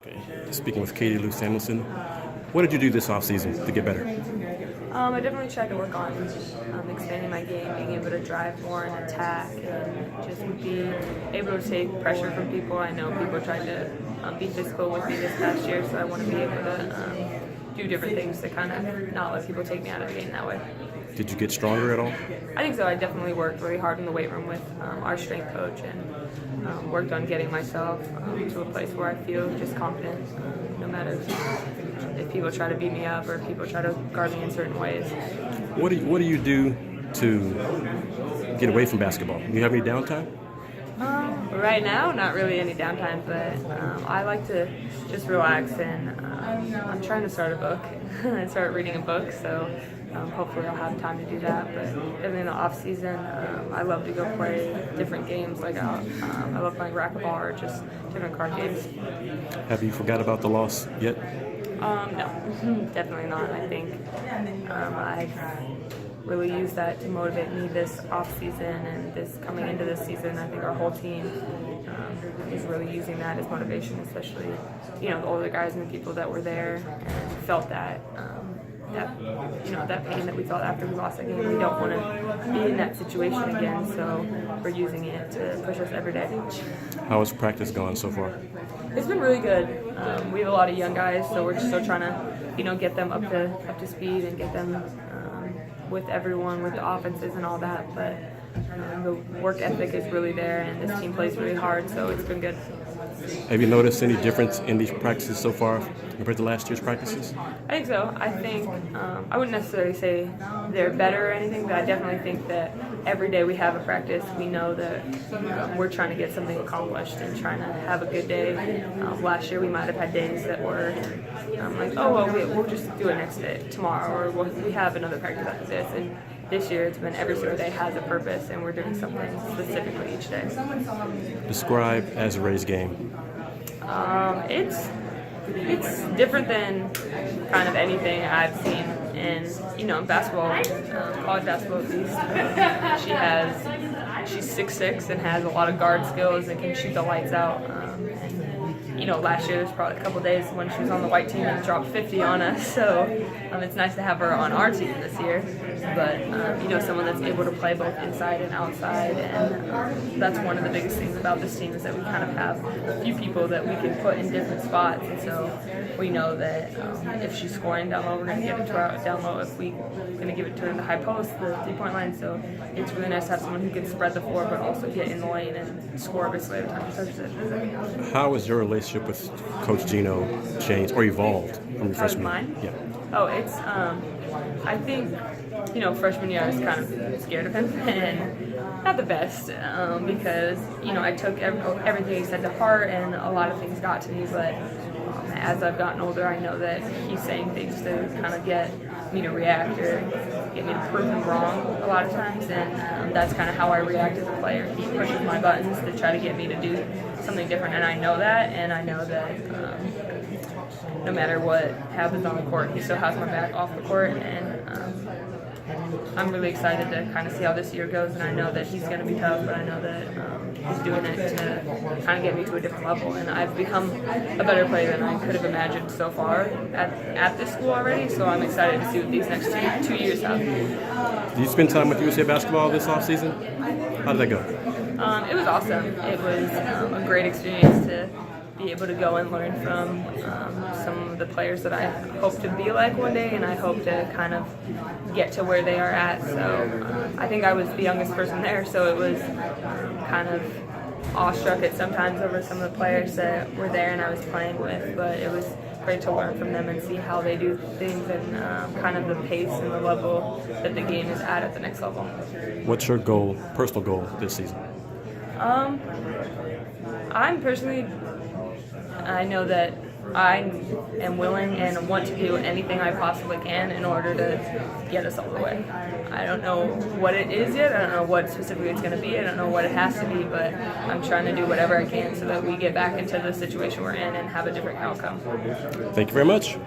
Okay. Speaking with Katie Lou Samuelson, what did you do this offseason to get better? I definitely tried to work on expanding my game, being able to drive more and attack, and just be able to take pressure from people. I know people tried to be physical with me this past year, so I want to be able to do different things to kind of not let people take me out of the game that way. Did you get stronger at all? I think so. I definitely worked really hard in the weight room with our strength coach and worked on getting myself to a place where I feel just confident, no matter if people try to beat me up or if people try to guard me in certain ways. What do you do to get away from basketball? Do you have any downtime? Right now, not really any downtime, but I like to just relax, and I'm trying to start a book and start reading a book, so hopefully I'll have time to do that. But definitely in the off season, I love to go play different games. Like I love playing racquetball or just different card games. Have you forgot about the loss yet? No, definitely not. I think I really used that to motivate me this off season and this coming into this season. I think our whole team is really using that as motivation, especially the older guys and the people that were there and felt that that pain that we felt after we lost that game. We don't want to be in that situation again, so we're using it to push us every day. How has practice gone so far? It's been really good. We have a lot of young guys, so we're still trying to get them up to speed and get them with everyone, with the offenses and all that. But the work ethic is really there, and this team plays really hard, so it's been good. Have you noticed any difference in these practices so far compared to last year's practices? I think so. I think I wouldn't necessarily say they're better or anything, but I definitely think that every day we have a practice, we know that we're trying to get something accomplished and trying to have a good day. Last year we might have had days that were we'll just do it next day, tomorrow, or we have another practice after this. And this year it's been every single day has a purpose, and we're doing something specifically each day. Describe as a Rays game. It's different than kind of anything I've seen in basketball, college basketball at least. She's 6'6" and has a lot of guard skills and can shoot the lights out. Last year there's probably a couple days when she was on the white team and dropped 50 on us, so it's nice to have her on our team this year. But someone that's able to play both inside and outside, and that's one of the biggest things about this team is that we kind of have a few people that we can put in different spots, and so we know that if she's scoring down low, we're going to get it to her down low. If we're going to give it to her in the high post, the three-point line, so it's really nice to have someone who can spread the floor but also get in the lane and score basically every time she touches it. How has your relationship with Coach Geno changed or evolved from your freshman year? Yeah. Oh, it's I think freshman year I was kind of scared of him and not the best because I took everything he said to heart and a lot of things got to me, but as I've gotten older I know that he's saying things to kind of get me to react or get me to prove him wrong a lot of times, and that's kind of how I react as a player. He pushes my buttons to try to get me to do something different, and I know that, no matter what happens on the court, he still has my back off the court, and I'm really excited to kind of see how this year goes, and I know that he's going to be tough, but I know that he's doing it to kind of get me to a different level, and I've become a better player than I could have imagined so far at this school already, so I'm excited to see what these next two years have. Did you spend time with USA Basketball this offseason? How did that go? It was awesome. It was a great experience to be able to go and learn from some of the players that I hope to be like one day, and I hope to kind of get to where they are at. So I think I was the youngest person there, so it was kind of awestruck at sometimes over some of the players that were there and I was playing with, but it was great to learn from them and see how they do things and kind of the pace and the level that the game is at the next level. What's your personal goal this season? I know that I am willing and want to do anything I possibly can in order to get us all the way. I don't know what it is yet. I don't know what specifically it's going to be. I don't know what it has to be, but I'm trying to do whatever I can so that we get back into the situation we're in and have a different outcome. Thank you very much.